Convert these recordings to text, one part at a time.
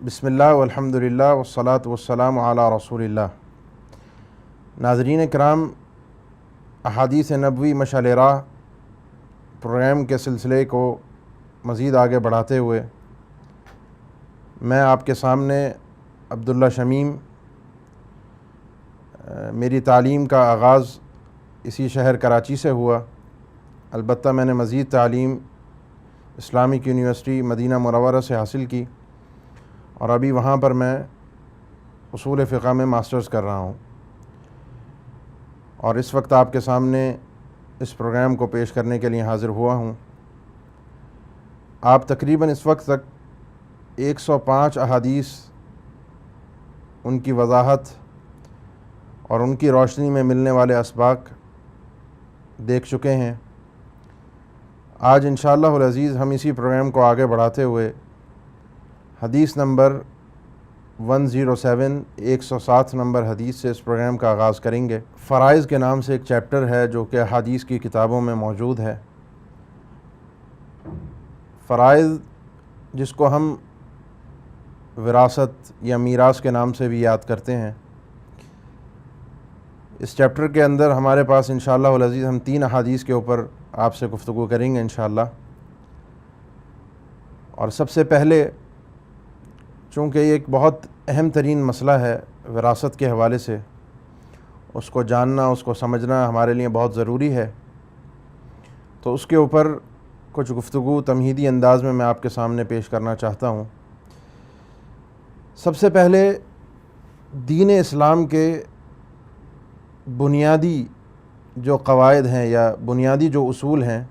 بسم اللہ والحمد للہ والصلاة والسلام علی رسول اللہ۔ ناظرین کرام، احادیث نبوی مشعل راہ پروگرام کے سلسلے کو مزید آگے بڑھاتے ہوئے میں آپ کے سامنے عبداللہ شمیم، میری تعلیم کا آغاز اسی شہر کراچی سے ہوا، البتہ میں نے مزید تعلیم اسلامک یونیورسٹی مدینہ منورہ سے حاصل کی اور ابھی وہاں پر میں اصول فقہ میں ماسٹرز کر رہا ہوں، اور اس وقت آپ کے سامنے اس پروگرام کو پیش کرنے کے لیے حاضر ہوا ہوں۔ آپ تقریباً اس وقت تک 105 احادیث، ان کی وضاحت اور ان کی روشنی میں ملنے والے اسباق دیکھ چکے ہیں۔ آج انشاءاللہ العزیز ہم اسی پروگرام کو آگے بڑھاتے ہوئے حدیث نمبر 107 107 نمبر حدیث سے اس پروگرام کا آغاز کریں گے۔ فرائض کے نام سے ایک چیپٹر ہے جو کہ حدیث کی کتابوں میں موجود ہے۔ فرائض، جس کو ہم وراثت یا میراث کے نام سے بھی یاد کرتے ہیں، اس چیپٹر کے اندر ہمارے پاس انشاءاللہ العزیز ہم 3 احادیث کے اوپر آپ سے گفتگو کریں گے انشاءاللہ۔ اور سب سے پہلے، چونکہ یہ ایک بہت اہم ترین مسئلہ ہے وراثت کے حوالے سے، اس کو جاننا، اس کو سمجھنا ہمارے لیے بہت ضروری ہے، تو اس کے اوپر کچھ گفتگو تمہیدی انداز میں آپ کے سامنے پیش کرنا چاہتا ہوں۔ سب سے پہلے دین اسلام کے بنیادی جو قواعد ہیں یا بنیادی جو اصول ہیں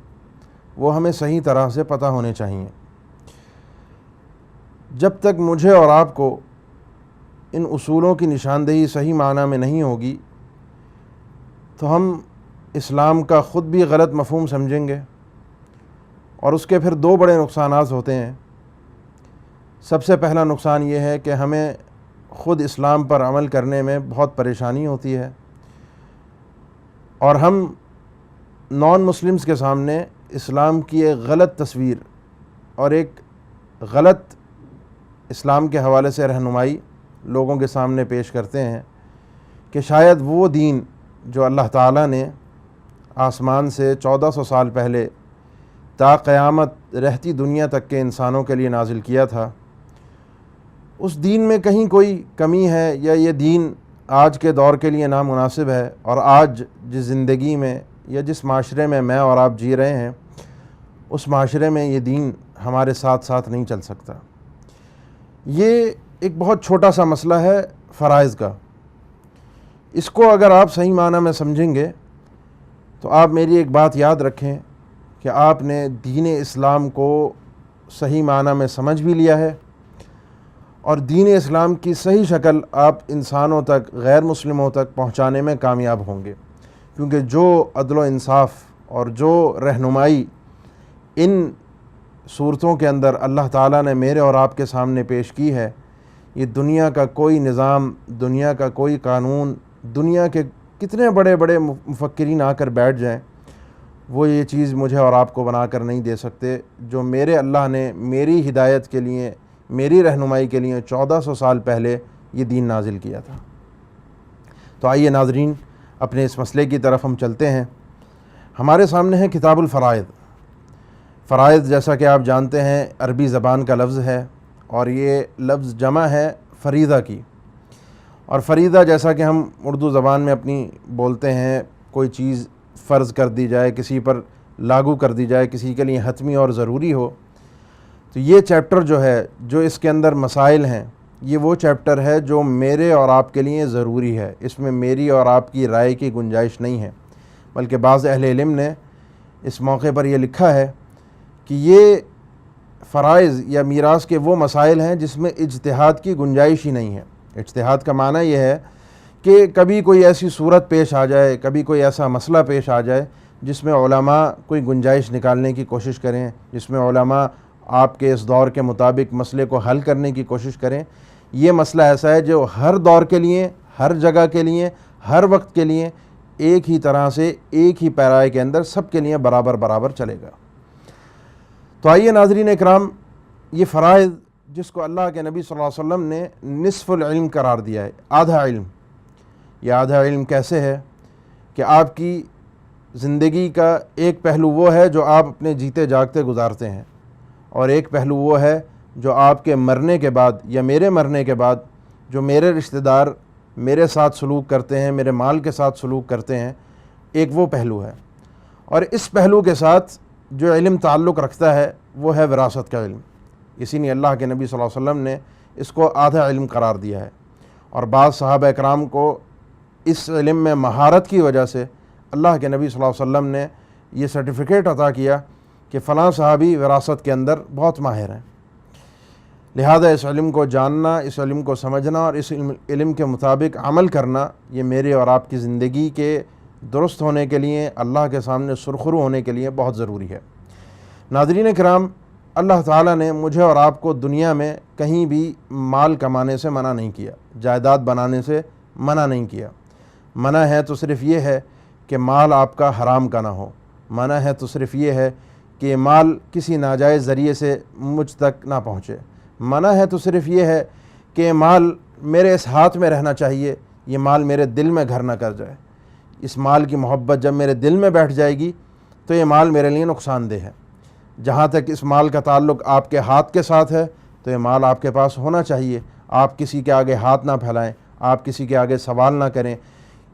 وہ ہمیں صحیح طرح سے پتہ ہونے چاہیے۔ جب تک مجھے اور آپ کو ان اصولوں کی نشاندہی صحیح معنی میں نہیں ہوگی تو ہم اسلام کا خود بھی غلط مفہوم سمجھیں گے، اور اس کے پھر 2 بڑے نقصانات ہوتے ہیں۔ سب سے پہلا نقصان یہ ہے کہ ہمیں خود اسلام پر عمل کرنے میں بہت پریشانی ہوتی ہے، اور ہم نان مسلمز کے سامنے اسلام کی ایک غلط تصویر اور ایک غلط اسلام کے حوالے سے رہنمائی لوگوں کے سامنے پیش کرتے ہیں کہ شاید وہ دین جو اللہ تعالیٰ نے آسمان سے 1400 سال پہلے تا قیامت رہتی دنیا تک کے انسانوں کے لیے نازل کیا تھا، اس دین میں کہیں کوئی کمی ہے، یا یہ دین آج کے دور کے لیے نامناسب ہے، اور آج جس زندگی میں یا جس معاشرے میں میں اور آپ جی رہے ہیں اس معاشرے میں یہ دین ہمارے ساتھ ساتھ نہیں چل سکتا۔ یہ ایک بہت چھوٹا سا مسئلہ ہے فرائض کا۔ اس کو اگر آپ صحیح معنی میں سمجھیں گے تو آپ میری ایک بات یاد رکھیں کہ آپ نے دین اسلام کو صحیح معنی میں سمجھ بھی لیا ہے، اور دین اسلام کی صحیح شکل آپ انسانوں تک، غیر مسلموں تک پہنچانے میں کامیاب ہوں گے، کیونکہ جو عدل و انصاف اور جو رہنمائی ان صورتوں کے اندر اللہ تعالیٰ نے میرے اور آپ کے سامنے پیش کی ہے، یہ دنیا کا کوئی نظام، دنیا کا کوئی قانون، دنیا کے کتنے بڑے بڑے مفکرین آ کر بیٹھ جائیں، وہ یہ چیز مجھے اور آپ کو بنا کر نہیں دے سکتے جو میرے اللہ نے میری ہدایت کے لیے، میری رہنمائی کے لیے 1400 سال پہلے یہ دین نازل کیا تھا۔ تو آئیے ناظرین، اپنے اس مسئلے کی طرف ہم چلتے ہیں۔ ہمارے سامنے ہے کتاب الفرائض۔ فرائض، جیسا کہ آپ جانتے ہیں، عربی زبان کا لفظ ہے، اور یہ لفظ جمع ہے فریضہ کی، اور فریضہ جیسا کہ ہم اردو زبان میں اپنی بولتے ہیں، کوئی چیز فرض کر دی جائے، کسی پر لاگو کر دی جائے، کسی کے لیے حتمی اور ضروری ہو۔ تو یہ چیپٹر جو ہے، جو اس کے اندر مسائل ہیں، یہ وہ چیپٹر ہے جو میرے اور آپ کے لیے ضروری ہے۔ اس میں میری اور آپ کی رائے کی گنجائش نہیں ہے، بلکہ بعض اہل علم نے اس موقع پر یہ لکھا ہے کہ یہ فرائض یا میراث کے وہ مسائل ہیں جس میں اجتہاد کی گنجائش ہی نہیں ہے۔ اجتہاد کا معنی یہ ہے کہ کبھی کوئی ایسی صورت پیش آ جائے، کبھی کوئی ایسا مسئلہ پیش آ جائے جس میں علماء کوئی گنجائش نکالنے کی کوشش کریں، جس میں علماء آپ کے اس دور کے مطابق مسئلے کو حل کرنے کی کوشش کریں۔ یہ مسئلہ ایسا ہے جو ہر دور کے لیے، ہر جگہ کے لیے، ہر وقت کے لیے ایک ہی طرح سے، ایک ہی پیرائے کے اندر سب کے لیے برابر برابر چلے گا۔ تو آئیے ناظرین اکرام، یہ فرائض جس کو اللہ کے نبی صلی اللہ علیہ وسلم نے نصف العلم قرار دیا ہے، آدھا علم۔ یہ آدھا علم کیسے ہے کہ آپ کی زندگی کا ایک پہلو وہ ہے جو آپ اپنے جیتے جاگتے گزارتے ہیں، اور ایک پہلو وہ ہے جو آپ کے مرنے کے بعد یا میرے مرنے کے بعد جو میرے رشتہ دار میرے ساتھ سلوک کرتے ہیں، میرے مال کے ساتھ سلوک کرتے ہیں، ایک وہ پہلو ہے۔ اور اس پہلو کے ساتھ جو علم تعلق رکھتا ہے وہ ہے وراثت کا علم۔ اسی لیے اللہ کے نبی صلی اللہ علیہ وسلم نے اس کو آدھا علم قرار دیا ہے، اور بعض صحابہ اکرام کو اس علم میں مہارت کی وجہ سے اللہ کے نبی صلی اللہ علیہ وسلم نے یہ سرٹیفکیٹ عطا کیا کہ فلاں صحابی وراثت کے اندر بہت ماہر ہیں۔ لہذا اس علم کو جاننا، اس علم کو سمجھنا اور اس علم کے مطابق عمل کرنا، یہ میرے اور آپ کی زندگی کے درست ہونے کے لیے، اللہ کے سامنے سرخرو ہونے کے لیے بہت ضروری ہے۔ ناظرین کرام، اللہ تعالیٰ نے مجھے اور آپ کو دنیا میں کہیں بھی مال کمانے سے منع نہیں کیا، جائیداد بنانے سے منع نہیں کیا۔ منع ہے تو صرف یہ ہے کہ مال آپ کا حرام کا نہ ہو، منع ہے تو صرف یہ ہے کہ مال کسی ناجائز ذریعے سے مجھ تک نہ پہنچے، منع ہے تو صرف یہ ہے کہ مال میرے اس ہاتھ میں رہنا چاہیے، یہ مال میرے دل میں گھر نہ کر جائے۔ اس مال کی محبت جب میرے دل میں بیٹھ جائے گی تو یہ مال میرے لیے نقصان دہ ہے۔ جہاں تک اس مال کا تعلق آپ کے ہاتھ کے ساتھ ہے تو یہ مال آپ کے پاس ہونا چاہیے، آپ کسی کے آگے ہاتھ نہ پھیلائیں، آپ کسی کے آگے سوال نہ کریں،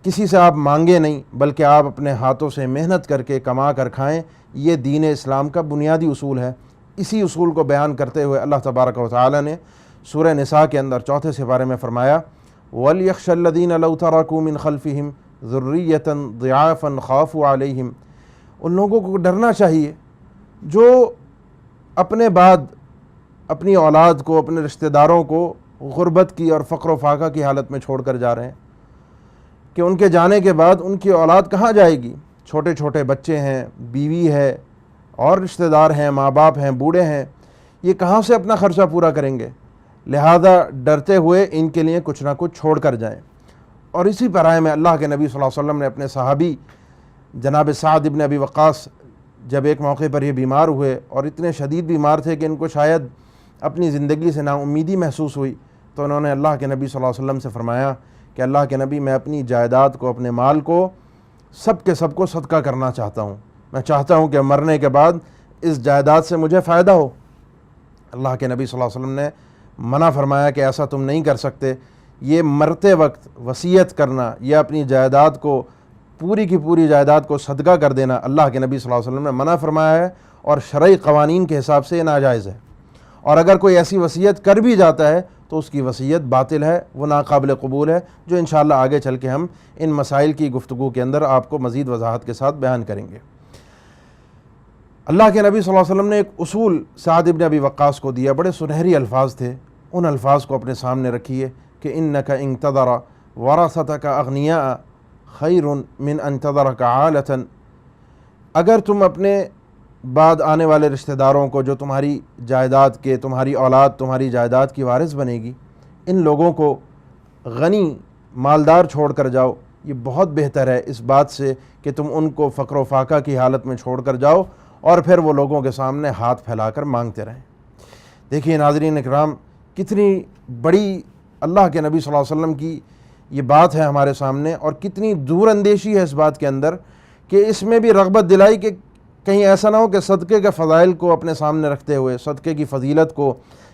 کسی سے آپ مانگیں نہیں بلکہ آپ اپنے ہاتھوں سے محنت کر کے کما کر کھائیں۔ یہ دین اسلام کا بنیادی اصول ہے۔ اسی اصول کو بیان کرتے ہوئے اللہ تبارک و تعالی نے سورہ نساء کے اندر 4 سپارے میں فرمایا، وَلْيَخْشَ الَّذِينَ لَوْ تَرَكُوا مِنْ خَلْفِهِمْ ذُرِّيَّةً ضِعَافًا خَافُوا عَلَيْهِمْ۔ ان لوگوں کو ڈرنا چاہیے جو اپنے بعد اپنی اولاد کو، اپنے رشتہ داروں کو غربت کی اور فقر و فاقہ کی حالت میں چھوڑ کر جا رہے ہیں، کہ ان کے جانے کے بعد ان کی اولاد کہاں جائے گی؟ چھوٹے چھوٹے بچے ہیں، بیوی ہے اور رشتہ دار ہیں، ماں باپ ہیں، بوڑھے ہیں، یہ کہاں سے اپنا خرچہ پورا کریں گے؟ لہذا ڈرتے ہوئے ان کے لیے کچھ نہ کچھ چھوڑ کر جائیں۔ اور اسی پرائے میں اللہ کے نبی صلی اللہ علیہ وسلم نے اپنے صحابی جناب سعد بن ابی وقاص جب ایک موقع پر یہ بیمار ہوئے اور اتنے شدید بیمار تھے کہ ان کو شاید اپنی زندگی سے نا امیدی محسوس ہوئی، تو انہوں نے اللہ کے نبی صلی اللہ علیہ وسلم سے فرمایا کہ اللہ کے نبی، میں اپنی جائیداد کو، اپنے مال کو سب کے سب کو صدقہ کرنا چاہتا ہوں، میں چاہتا ہوں کہ مرنے کے بعد اس جائیداد سے مجھے فائدہ ہو۔ اللہ کے نبی صلی اللہ علیہ وسلم نے منع فرمایا کہ ایسا تم نہیں کر سکتے، یہ مرتے وقت وصیت کرنا یا اپنی جائیداد کو، پوری کی پوری جائیداد کو صدقہ کر دینا اللہ کے نبی صلی اللہ علیہ وسلم نے منع فرمایا ہے، اور شرعی قوانین کے حساب سے یہ ناجائز ہے۔ اور اگر کوئی ایسی وصیت کر بھی جاتا ہے تو اس کی وصیت باطل ہے، وہ ناقابل قبول ہے، جو انشاءاللہ آگے چل کے ہم ان مسائل کی گفتگو کے اندر آپ کو مزید وضاحت کے ساتھ بیان کریں گے۔ اللہ کے نبی صلی اللہ علیہ وسلم نے ایک اصول سعد بن ابی وقاص کو دیا، بڑے سنہری الفاظ تھے، ان الفاظ کو اپنے سامنے رکھیے کہ انک ان تذر ورثتک اغنیاء خیر من ان تذرک عالۃ۔ اگر تم اپنے بعد آنے والے رشتہ داروں کو جو تمہاری جائیداد کے، تمہاری اولاد تمہاری جائیداد کی وارث بنے گی، ان لوگوں کو غنی مالدار چھوڑ کر جاؤ، یہ بہت بہتر ہے اس بات سے کہ تم ان کو فقر و فاقہ کی حالت میں چھوڑ کر جاؤ اور پھر وہ لوگوں کے سامنے ہاتھ پھیلا کر مانگتے رہیں۔ دیکھیے ناظرین اکرام، کتنی بڑی اللہ کے نبی صلی اللہ علیہ وسلم کی یہ بات ہے ہمارے سامنے، اور کتنی دور اندیشی ہے اس بات کے اندر کہ اس میں بھی رغبت دلائی کہ کہیں ایسا نہ ہو کہ صدقے کے فضائل کو اپنے سامنے رکھتے ہوئے، صدقے کی فضیلت کو،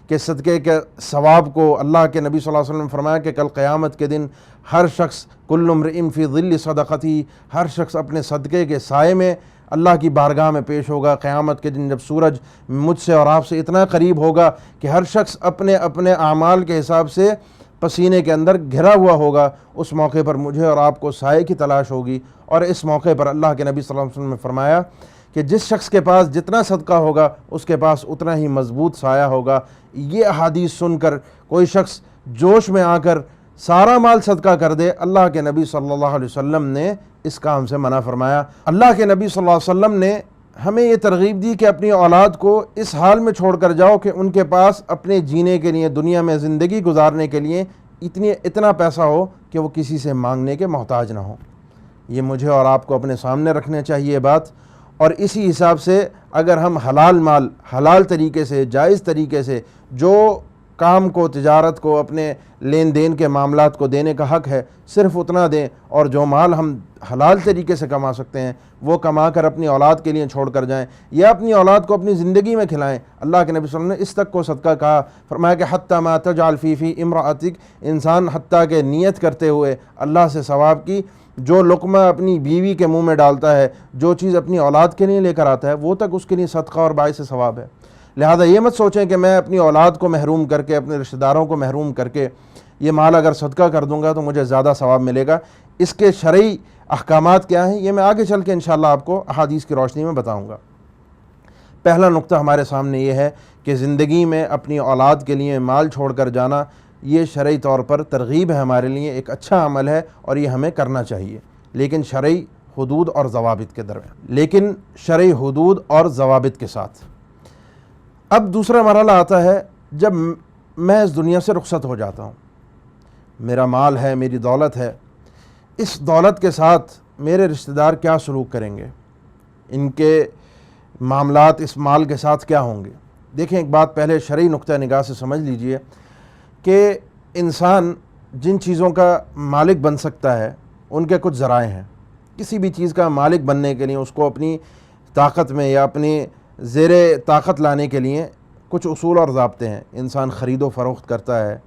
کہ صدقے کے ثواب کو، اللہ کے نبی صلی اللہ علیہ وسلم نے فرمایا کہ کل قیامت کے دن ہر شخص کل امرئ فی ظل صدقتی، ہر شخص اپنے صدقے کے سائے میں اللہ کی بارگاہ میں پیش ہوگا قیامت کے دن، جب سورج مجھ سے اور آپ سے اتنا قریب ہوگا کہ ہر شخص اپنے اپنے اعمال کے حساب سے پسینے کے اندر گھرا ہوا ہوگا۔ اس موقع پر مجھے اور آپ کو سائے کی تلاش ہوگی، اور اس موقع پر اللہ کے نبی صلی اللہ علیہ وسلم نے فرمایا کہ جس شخص کے پاس جتنا صدقہ ہوگا اس کے پاس اتنا ہی مضبوط سایہ ہوگا۔ یہ احادیث سن کر کوئی شخص جوش میں آ کر سارا مال صدقہ کر دے، اللہ کے نبی صلی اللہ علیہ وسلم نے اس کام سے منع فرمایا۔ اللہ کے نبی صلی اللہ علیہ وسلم نے ہمیں یہ ترغیب دی کہ اپنی اولاد کو اس حال میں چھوڑ کر جاؤ کہ ان کے پاس اپنے جینے کے لیے، دنیا میں زندگی گزارنے کے لیے اتنا پیسہ ہو کہ وہ کسی سے مانگنے کے محتاج نہ ہو۔ یہ مجھے اور آپ کو اپنے سامنے رکھنے چاہیے بات، اور اسی حساب سے اگر ہم حلال مال، حلال طریقے سے، جائز طریقے سے جو کام کو، تجارت کو، اپنے لین دین کے معاملات کو دینے کا حق ہے، صرف اتنا دیں، اور جو مال ہم حلال طریقے سے کما سکتے ہیں وہ کما کر اپنی اولاد کے لیے چھوڑ کر جائیں، یا اپنی اولاد کو اپنی زندگی میں کھلائیں۔ اللہ کے نبی صلی اللہ علیہ وسلم نے اس تک کو صدقہ کہا، فرمایا کہ حتیٰ ما تجعل فی امرأتک، انسان حتیٰ کہ نیت کرتے ہوئے اللہ سے ثواب کی، جو لقمہ اپنی بیوی کے منہ میں ڈالتا ہے، جو چیز اپنی اولاد کے لیے لے کر آتا ہے، وہ تک اس کے لیے صدقہ اور باعث ثواب ہے۔ لہذا یہ مت سوچیں کہ میں اپنی اولاد کو محروم کر کے، اپنے رشتہ داروں کو محروم کر کے یہ مال اگر صدقہ کر دوں گا تو مجھے زیادہ ثواب ملے گا۔ اس کے شرعی احکامات کیا ہیں یہ میں آگے چل کے انشاءاللہ آپ کو احادیث کی روشنی میں بتاؤں گا۔ پہلا نقطہ ہمارے سامنے یہ ہے کہ زندگی میں اپنی اولاد کے لیے مال چھوڑ کر جانا یہ شرعی طور پر ترغیب ہے ہمارے لیے، ایک اچھا عمل ہے اور یہ ہمیں کرنا چاہیے، لیکن شرعی حدود اور ضوابط کے درمیان، لیکن شرعی حدود اور ضوابط کے ساتھ۔ اب دوسرا مرحلہ آتا ہے جب میں اس دنیا سے رخصت ہو جاتا ہوں، میرا مال ہے، میری دولت ہے، اس دولت کے ساتھ میرے رشتہ دار کیا سلوک کریں گے، ان کے معاملات اس مال کے ساتھ کیا ہوں گے۔ دیکھیں ایک بات پہلے شرعی نقطہ نگاہ سے سمجھ لیجئے کہ انسان جن چیزوں کا مالک بن سکتا ہے ان کے کچھ ذرائع ہیں۔ کسی بھی چیز کا مالک بننے کے لیے اس کو اپنی طاقت میں یا اپنی زیر طاقت لانے کے لیے کچھ اصول اور ضابطے ہیں۔ انسان خرید و فروخت کرتا ہے،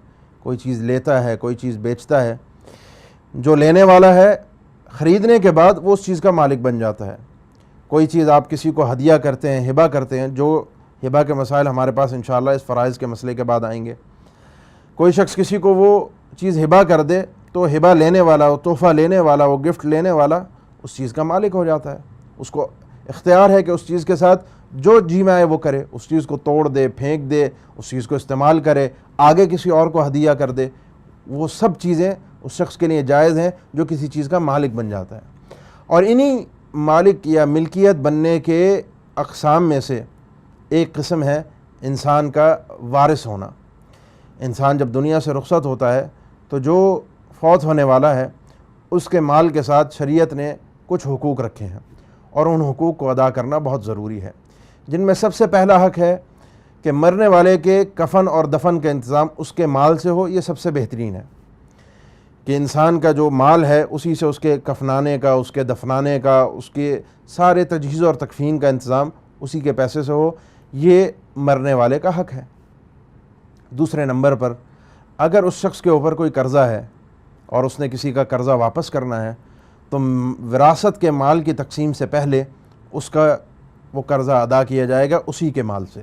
کوئی چیز لیتا ہے، کوئی چیز بیچتا ہے، جو لینے والا ہے خریدنے کے بعد وہ اس چیز کا مالک بن جاتا ہے۔ کوئی چیز آپ کسی کو ہدیہ کرتے ہیں، ہبہ کرتے ہیں، جو ہبہ کے مسائل ہمارے پاس انشاءاللہ اس فرائض کے مسئلے کے بعد آئیں گے۔ کوئی شخص کسی کو وہ چیز ہبہ کر دے تو ہبہ لینے والا، وہ تحفہ لینے والا، وہ گفٹ لینے والا اس چیز کا مالک ہو جاتا ہے۔ اس کو اختیار ہے کہ اس چیز کے ساتھ جو جی میں آئے وہ کرے، اس چیز کو توڑ دے، پھینک دے، اس چیز کو استعمال کرے، آگے کسی اور کو ہدیہ کر دے، وہ سب چیزیں اس شخص کے لیے جائز ہیں جو کسی چیز کا مالک بن جاتا ہے۔ اور انہی مالک یا ملکیت بننے کے اقسام میں سے ایک قسم ہے انسان کا وارث ہونا۔ انسان جب دنیا سے رخصت ہوتا ہے تو جو فوت ہونے والا ہے اس کے مال کے ساتھ شریعت نے کچھ حقوق رکھے ہیں اور ان حقوق کو ادا کرنا بہت ضروری ہے، جن میں سب سے پہلا حق ہے کہ مرنے والے کے کفن اور دفن کا انتظام اس کے مال سے ہو۔ یہ سب سے بہترین ہے کہ انسان کا جو مال ہے اسی سے اس کے کفنانے کا، اس کے دفنانے کا، اس کے سارے تجہیز اور تکفین کا انتظام اسی کے پیسے سے ہو۔ یہ مرنے والے کا حق ہے۔ دوسرے نمبر پر اگر اس شخص کے اوپر کوئی قرضہ ہے اور اس نے کسی کا قرضہ واپس کرنا ہے تو وراثت کے مال کی تقسیم سے پہلے اس کا وہ قرضہ ادا کیا جائے گا اسی کے مال سے۔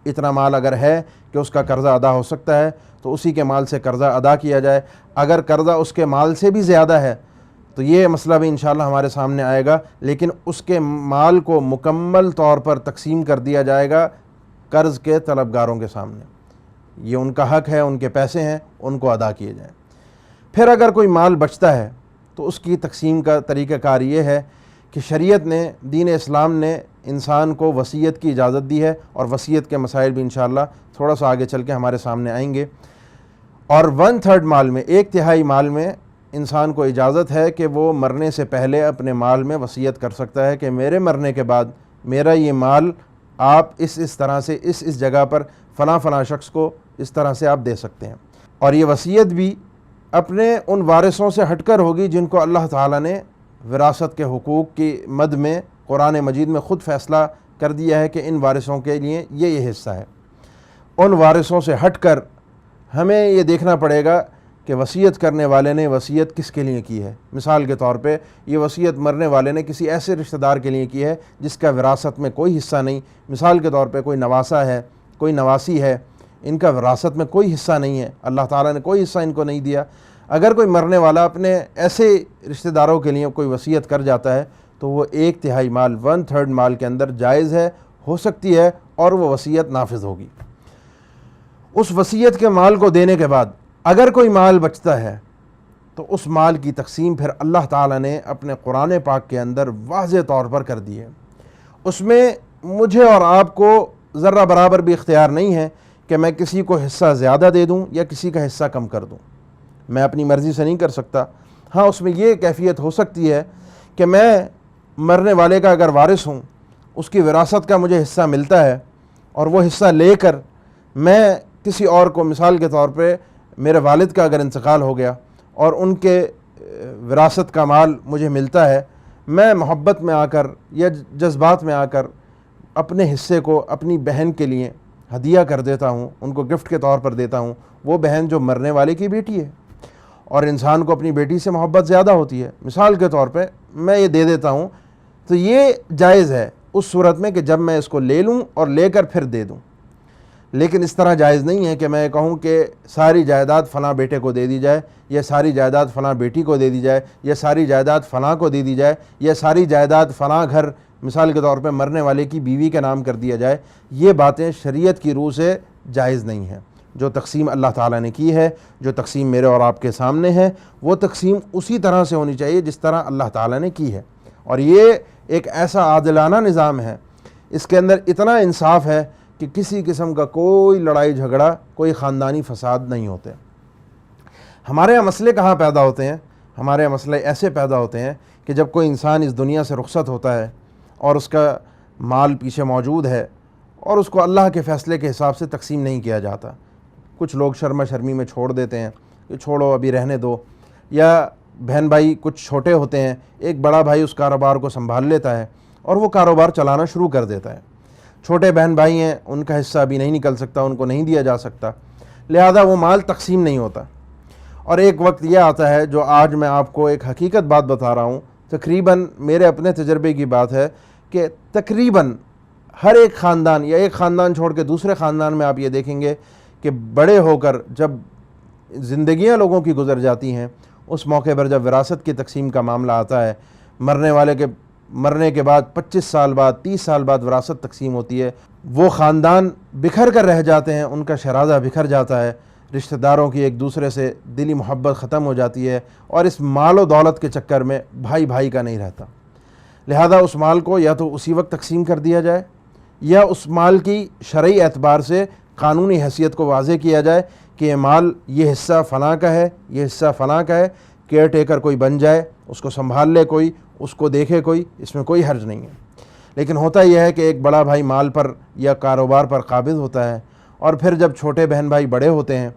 اتنا مال اگر ہے کہ اس کا قرضہ ادا ہو سکتا ہے تو اسی کے مال سے قرضہ ادا کیا جائے۔ اگر قرضہ اس کے مال سے بھی زیادہ ہے تو یہ مسئلہ بھی انشاءاللہ ہمارے سامنے آئے گا، لیکن اس کے مال کو مکمل طور پر تقسیم کر دیا جائے گا قرض کے طلبگاروں کے سامنے۔ یہ ان کا حق ہے، ان کے پیسے ہیں، ان کو ادا کیے جائیں۔ پھر اگر کوئی مال بچتا ہے تو اس کی تقسیم کا طریقہ کار یہ ہے کہ شریعت نے، دین اسلام نے انسان کو وصیت کی اجازت دی ہے، اور وصیت کے مسائل بھی انشاءاللہ تھوڑا سا آگے چل کے ہمارے سامنے آئیں گے۔ اور 1/3 مال میں، 1/3 مال میں انسان کو اجازت ہے کہ وہ مرنے سے پہلے اپنے مال میں وصیت کر سکتا ہے کہ میرے مرنے کے بعد میرا یہ مال آپ اس طرح سے اس جگہ پر فلاں فلاں شخص کو اس طرح سے آپ دے سکتے ہیں۔ اور یہ وصیت بھی اپنے ان وارثوں سے ہٹ کر ہوگی جن کو اللہ تعالیٰ نے وراثت کے حقوق کی مد میں قرآن مجید میں خود فیصلہ کر دیا ہے کہ ان وارثوں کے لیے یہ حصہ ہے۔ ان وارثوں سے ہٹ کر ہمیں یہ دیکھنا پڑے گا کہ وصیت کرنے والے نے وصیت کس کے لیے کی ہے۔ مثال کے طور پہ یہ وصیت مرنے والے نے کسی ایسے رشتہ دار کے لیے کی ہے جس کا وراثت میں کوئی حصہ نہیں۔ مثال کے طور پہ کوئی نواسا ہے، کوئی نواسی ہے، ان کا وراثت میں کوئی حصہ نہیں ہے، اللہ تعالیٰ نے کوئی حصہ ان کو نہیں دیا۔ اگر کوئی مرنے والا اپنے ایسے رشتہ داروں کے لیے کوئی وصیت کر جاتا ہے تو وہ 1/3 مال، 1/3 مال کے اندر جائز ہے، ہو سکتی ہے، اور وہ وصیت نافذ ہوگی۔ اس وصیت کے مال کو دینے کے بعد اگر کوئی مال بچتا ہے تو اس مال کی تقسیم پھر اللہ تعالیٰ نے اپنے قرآن پاک کے اندر واضح طور پر کر دی ہے۔ اس میں مجھے اور آپ کو ذرہ برابر بھی اختیار نہیں ہے کہ میں کسی کو حصہ زیادہ دے دوں یا کسی کا حصہ کم کر دوں، میں اپنی مرضی سے نہیں کر سکتا۔ ہاں، اس میں یہ کیفیت ہو سکتی ہے کہ میں مرنے والے کا اگر وارث ہوں، اس کی وراثت کا مجھے حصہ ملتا ہے اور وہ حصہ لے کر میں کسی اور کو، مثال کے طور پہ میرے والد کا اگر انتقال ہو گیا اور ان کے وراثت کا مال مجھے ملتا ہے، میں محبت میں آ کر یا جذبات میں آ کر اپنے حصے کو اپنی بہن کے لیے ہدیہ کر دیتا ہوں، ان کو گفٹ کے طور پر دیتا ہوں. وہ بہن جو مرنے والے کی بیٹی ہے، اور انسان کو اپنی بیٹی سے محبت زیادہ ہوتی ہے، مثال کے طور پہ میں یہ دے دیتا ہوں، تو یہ جائز ہے اس صورت میں کہ جب میں اس کو لے لوں اور لے کر پھر دے دوں. لیکن اس طرح جائز نہیں ہے کہ میں کہوں کہ ساری جائیداد فلاں بیٹے کو دے دی جائے، یا ساری جائیداد فلاں بیٹی کو دے دی جائے، یا ساری جائیداد فلاں کو دے دی جائے، یا ساری جائیداد فلاں گھر مثال کے طور پہ مرنے والے کی بیوی کے نام کر دیا جائے. یہ باتیں شریعت کی روح سے جائز نہیں ہیں. جو تقسیم اللہ تعالیٰ نے کی ہے، جو تقسیم میرے اور آپ کے سامنے ہے، وہ تقسیم اسی طرح سے ہونی چاہیے جس طرح اللہ تعالیٰ نے کی ہے. اور یہ ایک ایسا عادلانہ نظام ہے، اس کے اندر اتنا انصاف ہے کہ کسی قسم کا کوئی لڑائی جھگڑا، کوئی خاندانی فساد نہیں ہوتے. ہمارے یہاں مسئلے کہاں پیدا ہوتے ہیں؟ ہمارے یہاں مسئلے ایسے پیدا ہوتے ہیں کہ جب کوئی انسان اس دنیا سے رخصت ہوتا ہے اور اس کا مال پیچھے موجود ہے اور اس کو اللہ کے فیصلے کے حساب سے تقسیم نہیں کیا جاتا. کچھ لوگ شرما شرمی میں چھوڑ دیتے ہیں کہ چھوڑو ابھی رہنے دو، یا بہن بھائی کچھ چھوٹے ہوتے ہیں، ایک بڑا بھائی اس کاروبار کو سنبھال لیتا ہے اور وہ کاروبار چلانا شروع کر دیتا ہے. چھوٹے بہن بھائی ہیں، ان کا حصہ ابھی نہیں نکل سکتا، ان کو نہیں دیا جا سکتا، لہذا وہ مال تقسیم نہیں ہوتا. اور ایک وقت یہ آتا ہے جو آج میں آپ کو ایک حقیقت بات بتا رہا ہوں، تقریباً میرے اپنے تجربے کی بات ہے کہ تقریباً ہر ایک خاندان، یا ایک خاندان چھوڑ کے دوسرے خاندان میں آپ یہ دیکھیں گے کہ بڑے ہو کر جب زندگیاں لوگوں کی گزر جاتی ہیں، اس موقع پر جب وراثت کی تقسیم کا معاملہ آتا ہے، مرنے والے کے مرنے کے بعد 25 سال بعد 30 سال بعد وراثت تقسیم ہوتی ہے، وہ خاندان بکھر کر رہ جاتے ہیں، ان کا شرازہ بکھر جاتا ہے، رشتہ داروں کی ایک دوسرے سے دلی محبت ختم ہو جاتی ہے، اور اس مال و دولت کے چکر میں بھائی بھائی کا نہیں رہتا. لہذا اس مال کو یا تو اسی وقت تقسیم کر دیا جائے، یا اس مال کی شرعی اعتبار سے قانونی حیثیت کو واضح کیا جائے کہ یہ مال، یہ حصہ فلاں کا ہے، یہ حصہ فلاں کا ہے، کیئر ٹیکر کوئی بن جائے، اس کو سنبھال لے کوئی، اس کو دیکھے کوئی، اس میں کوئی حرج نہیں ہے. لیکن ہوتا یہ ہے کہ ایک بڑا بھائی مال پر یا کاروبار پر قابض ہوتا ہے، اور پھر جب چھوٹے بہن بھائی بڑے ہوتے ہیں،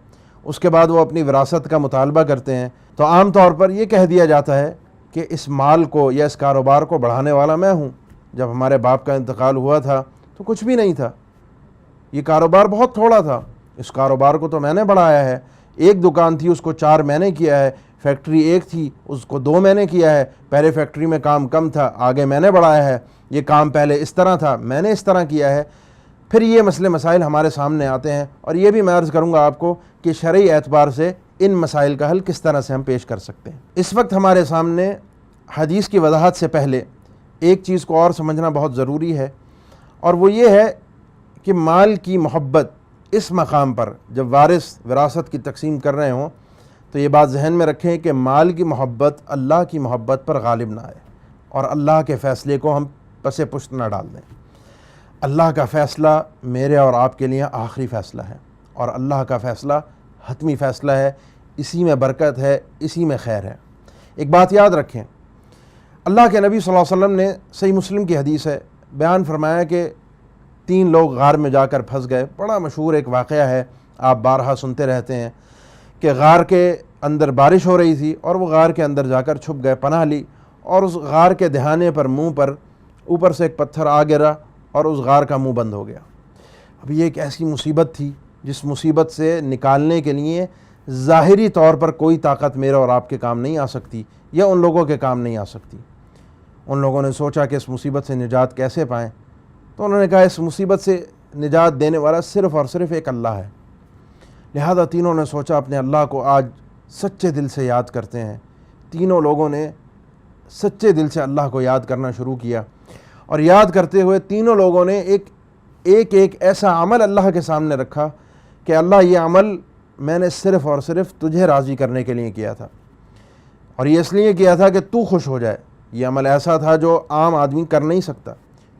اس کے بعد وہ اپنی وراثت کا مطالبہ کرتے ہیں، تو عام طور پر یہ کہہ دیا جاتا ہے کہ اس مال کو یا اس کاروبار کو بڑھانے والا میں ہوں. جب ہمارے باپ کا انتقال ہوا تھا تو کچھ بھی نہیں تھا، یہ کاروبار بہت تھوڑا تھا، اس کاروبار کو تو میں نے بڑھایا ہے. ایک دکان تھی، اس کو 4 میں نے کیا ہے. فیکٹری ایک تھی، اس کو 2 میں نے کیا ہے. پہلے فیکٹری میں کام کم تھا، آگے میں نے بڑھایا ہے. یہ کام پہلے اس طرح تھا، میں نے اس طرح کیا ہے. پھر یہ مسئلے مسائل ہمارے سامنے آتے ہیں، اور یہ بھی میں عرض کروں گا آپ کو کہ شرعی اعتبار سے ان مسائل کا حل کس طرح سے ہم پیش کر سکتے ہیں. اس وقت ہمارے سامنے حدیث کی وضاحت سے پہلے ایک چیز کو اور سمجھنا بہت ضروری ہے، اور وہ یہ ہے کہ مال کی محبت اس مقام پر جب وارث وراثت کی تقسیم کر رہے ہوں تو یہ بات ذہن میں رکھیں کہ مال کی محبت اللہ کی محبت پر غالب نہ آئے، اور اللہ کے فیصلے کو ہم پس پشت نہ ڈال دیں. اللہ کا فیصلہ میرے اور آپ کے لیے آخری فیصلہ ہے، اور اللہ کا فیصلہ حتمی فیصلہ ہے، اسی میں برکت ہے، اسی میں خیر ہے. ایک بات یاد رکھیں، اللہ کے نبی صلی اللہ علیہ وسلم نے صحیح مسلم کی حدیث ہے، بیان فرمایا کہ 3 لوگ غار میں جا کر پھنس گئے. بڑا مشہور ایک واقعہ ہے، آپ بارہا سنتے رہتے ہیں کہ غار کے اندر بارش ہو رہی تھی اور وہ غار کے اندر جا کر چھپ گئے، پناہ لی، اور اس غار کے دہانے پر منہ پر اوپر سے ایک پتھر آ گرا اور اس غار کا منہ بند ہو گیا. اب یہ ایک ایسی مصیبت تھی جس مصیبت سے نکالنے کے لیے ظاہری طور پر کوئی طاقت میرے اور آپ کے کام نہیں آ سکتی، یا ان لوگوں کے کام نہیں آ سکتی. ان لوگوں نے سوچا کہ اس مصیبت سے نجات کیسے پائیں، تو انہوں نے کہا اس مصیبت سے نجات دینے والا صرف اور صرف ایک اللہ ہے. لہذا تینوں نے سوچا اپنے اللہ کو آج سچے دل سے یاد کرتے ہیں. تینوں لوگوں نے سچے دل سے اللہ کو یاد کرنا شروع کیا، اور یاد کرتے ہوئے تینوں لوگوں نے ایک ایسا عمل اللہ کے سامنے رکھا کہ اللہ یہ عمل میں نے صرف اور صرف تجھے راضی کرنے کے لیے کیا تھا، اور یہ اس لیے کیا تھا کہ تو خوش ہو جائے. یہ عمل ایسا تھا جو عام آدمی کر نہیں سکتا.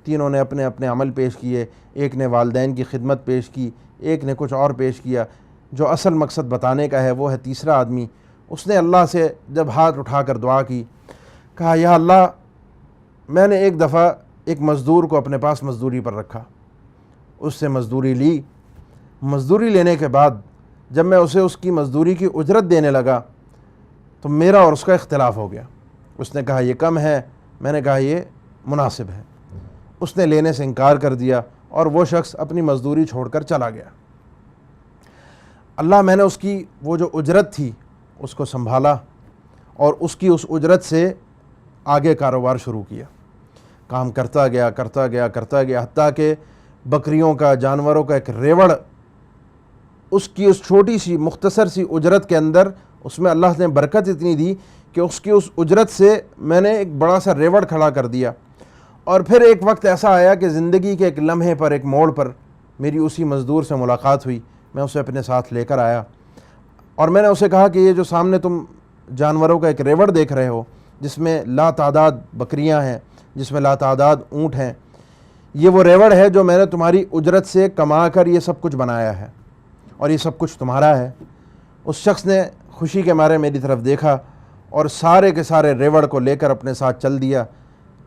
تینوں نے اپنے اپنے عمل پیش کیے، ایک نے والدین کی خدمت پیش کی، ایک نے کچھ اور پیش کیا. جو اصل مقصد بتانے کا ہے وہ ہے تیسرا آدمی. اس نے اللہ سے جب ہاتھ اٹھا کر دعا کی، کہا یا اللہ، میں نے ایک دفعہ ایک مزدور کو اپنے پاس مزدوری پر رکھا، اس سے مزدوری لی، مزدوری لینے کے بعد جب میں اسے اس کی مزدوری کی اجرت دینے لگا تو میرا اور اس کا اختلاف ہو گیا۔ اس نے کہا یہ کم ہے، میں نے کہا یہ مناسب ہے۔ اس نے لینے سے انکار کر دیا اور وہ شخص اپنی مزدوری چھوڑ کر چلا گیا۔ میں نے اس کی وہ جو اجرت تھی اس کو سنبھالا اور اس کی اس اجرت سے آگے کاروبار شروع کیا، کام کرتا گیا حتیٰ کہ بکریوں کا، جانوروں کا ایک ریوڑ، اس کی اس چھوٹی سی مختصر سی اجرت کے اندر اس میں اللہ نے برکت اتنی دی کہ اس کی اس اجرت سے میں نے ایک بڑا سا ریوڑ کھڑا کر دیا۔ اور پھر ایک وقت ایسا آیا کہ زندگی کے ایک لمحے پر، ایک موڑ پر میری اسی مزدور سے ملاقات ہوئی۔ میں اسے اپنے ساتھ لے کر آیا اور میں نے اسے کہا کہ یہ جو سامنے تم جانوروں کا ایک ریوڑ دیکھ رہے ہو، جس میں لا تعداد بکریاں ہیں، جس میں لا تعداد اونٹ ہیں، یہ وہ ریوڑ ہے جو میں نے تمہاری اجرت سے کما کر یہ سب کچھ بنایا ہے اور یہ سب کچھ تمہارا ہے۔ اس شخص نے خوشی کے مارے میری طرف دیکھا اور سارے کے سارے ریوڑ کو لے کر اپنے ساتھ چل دیا،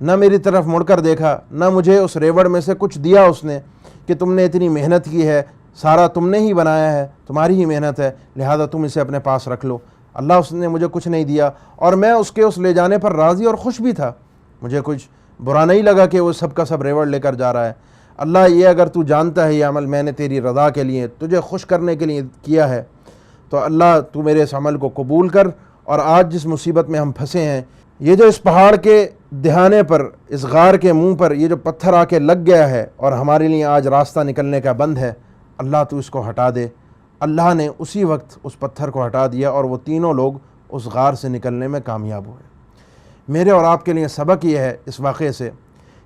نہ میری طرف مڑ کر دیکھا، نہ مجھے اس ریوڑ میں سے کچھ دیا اس نے کہ تم نے اتنی محنت کی ہے، سارا تم نے ہی بنایا ہے، تمہاری ہی محنت ہے، لہذا تم اسے اپنے پاس رکھ لو۔ اس نے مجھے کچھ نہیں دیا اور میں اس کے اس لے جانے پر راضی اور خوش بھی تھا، مجھے کچھ برا نہیں لگا کہ وہ سب کا سب ریوڑ لے کر جا رہا ہے۔ یہ اگر تو جانتا ہے یہ عمل میں نے تیری رضا کے لیے، تجھے خوش کرنے کے لیے کیا ہے، تو تو میرے اس عمل کو قبول کر، اور آج جس مصیبت میں ہم پھنسے ہیں، یہ جو اس پہاڑ کے دہانے پر، اس غار کے منہ پر یہ جو پتھر آ کے لگ گیا ہے اور ہمارے لیے آج راستہ نکلنے کا بند ہے، تو اس کو ہٹا دے۔ نے اسی وقت اس پتھر کو ہٹا دیا اور وہ تینوں لوگ اس غار سے نکلنے میں کامیاب ہوئے۔ میرے اور آپ کے لیے سبق یہ ہے اس واقعے سے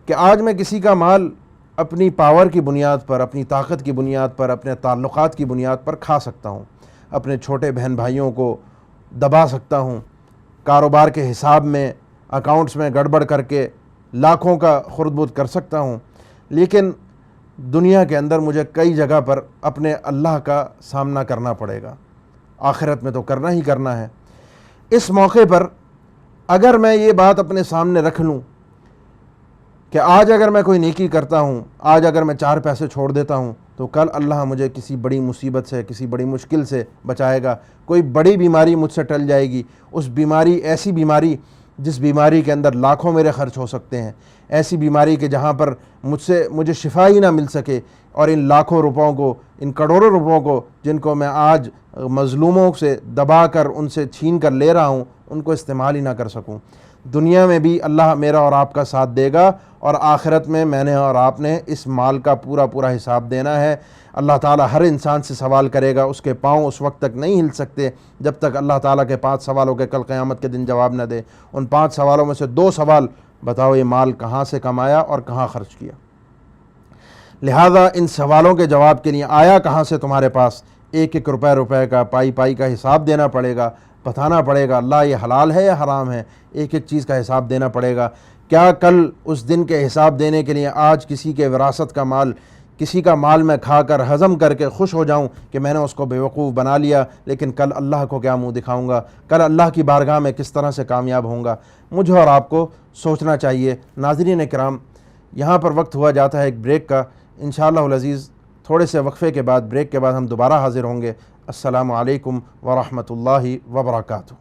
کہ آج میں کسی کا مال اپنی پاور کی بنیاد پر، اپنی طاقت کی بنیاد پر، اپنے تعلقات کی بنیاد پر کھا سکتا ہوں، اپنے چھوٹے بہن بھائیوں کو دبا سکتا ہوں، کاروبار کے حساب میں، اکاؤنٹس میں گڑبڑ کر کے لاکھوں کا خرد برد کر سکتا ہوں، لیکن دنیا کے اندر مجھے کئی جگہ پر اپنے اللہ کا سامنا کرنا پڑے گا، آخرت میں تو کرنا ہی کرنا ہے۔ اس موقع پر اگر میں یہ بات اپنے سامنے رکھ لوں کہ آج اگر میں کوئی نیکی کرتا ہوں، آج اگر میں 4 پیسے چھوڑ دیتا ہوں تو کل اللہ مجھے کسی بڑی مصیبت سے، کسی بڑی مشکل سے بچائے گا، کوئی بڑی بیماری مجھ سے ٹل جائے گی، اس بیماری، ایسی بیماری جس بیماری کے اندر لاکھوں میرے خرچ ہو سکتے ہیں، ایسی بیماری کہ جہاں پر مجھے شفا ہی نہ مل سکے، اور ان لاکھوں روپوں کو، ان کروڑوں روپوں کو جن کو میں آج مظلوموں سے دبا کر، ان سے چھین کر لے رہا ہوں، ان کو استعمال ہی نہ کر سکوں۔ دنیا میں بھی اللہ میرا اور آپ کا ساتھ دے گا، اور آخرت میں میں نے اور آپ نے اس مال کا پورا حساب دینا ہے۔ اللہ تعالیٰ ہر انسان سے سوال کرے گا، اس کے پاؤں اس وقت تک نہیں ہل سکتے جب تک اللہ تعالیٰ کے 5 سوالوں کے کل قیامت کے دن جواب نہ دے۔ ان 5 سوالوں میں سے 2 سوال، بتاؤ یہ مال کہاں سے کمایا اور کہاں خرچ کیا؟ لہذا ان سوالوں کے جواب کے لیے آیا کہاں سے تمہارے پاس؟ ایک روپے کا پائی کا حساب دینا پڑے گا، بتانا پڑے گا اللہ یہ حلال ہے یا حرام ہے، ایک چیز کا حساب دینا پڑے گا۔ کیا کل اس دن کے حساب دینے کے لیے آج کسی کے وراثت کا مال، کسی کا مال میں کھا کر ہضم کر کے خوش ہو جاؤں کہ میں نے اس کو بیوقوف بنا لیا، لیکن کل اللہ کو کیا منہ دکھاؤں گا؟ کل اللہ کی بارگاہ میں کس طرح سے کامیاب ہوں گا؟ مجھے اور آپ کو سوچنا چاہیے۔ ناظرین کرام، یہاں پر وقت ہوا جاتا ہے ایک بریک کا، انشاءاللہ العزیز تھوڑے سے وقفے کے بعد، بریک کے بعد ہم دوبارہ حاضر ہوں گے۔ السلام علیکم ورحمۃ اللہ وبرکاتہ۔